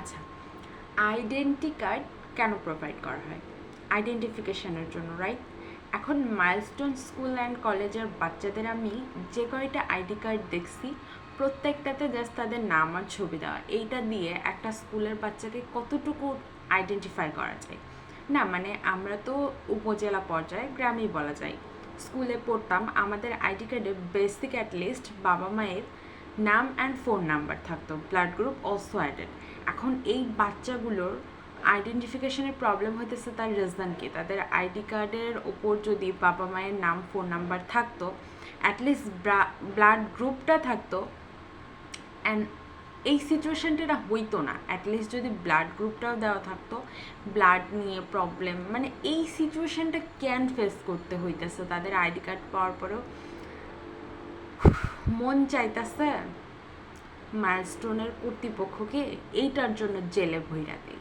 আচ্ছা, identity card কেন provide করা হয়? আইডেন্টিফিকেশনের জন্য, রাইট? এখন মাইলস্টোন স্কুল অ্যান্ড কলেজের বাচ্চাদের আমি যে কয়টা আইডি কার্ড দেখছি, প্রত্যেকটাতে জাস্ট তাদের নাম আর ছবি দেওয়া। এইটা দিয়ে একটা স্কুলের বাচ্চাকে কতটুকু আইডেন্টিফাই করা যায়? না মানে আমরা তো উপজেলা পর্যায়ে, গ্রামেই বলা যায়, স্কুলে পড়তাম, আমাদের আইডি কার্ডে বেসিক অ্যাটলিস্ট বাবা মায়ের নাম অ্যান্ড ফোন নাম্বার থাকতো, ব্লাড গ্রুপ অলসো অ্যাডেড। এখন এই বাচ্চাগুলোর আইডেন্টিফিকেশনের প্রবলেম হইতেছে তার রিজন কি? তাদের আইডি কার্ডের ওপর যদি বাবা মায়ের নাম ফোন নাম্বার থাকতো, অ্যাটলিস্ট ব্লাড গ্রুপটা থাকতো, অ্যান্ড এই সিচুয়েশানটা হইতো না। অ্যাটলিস্ট যদি ব্লাড গ্রুপটাও দেওয়া থাকতো, ব্লাড নিয়ে প্রবলেম, মানে এই সিচুয়েশানটা কেন ফেস করতে হইতেছে তাদের আইডি কার্ড পাওয়ার পরেও? মন চাইতেছে মাইলস্টোনের কর্তৃপক্ষকে এইটার জন্য জেলে ভইরা দিই।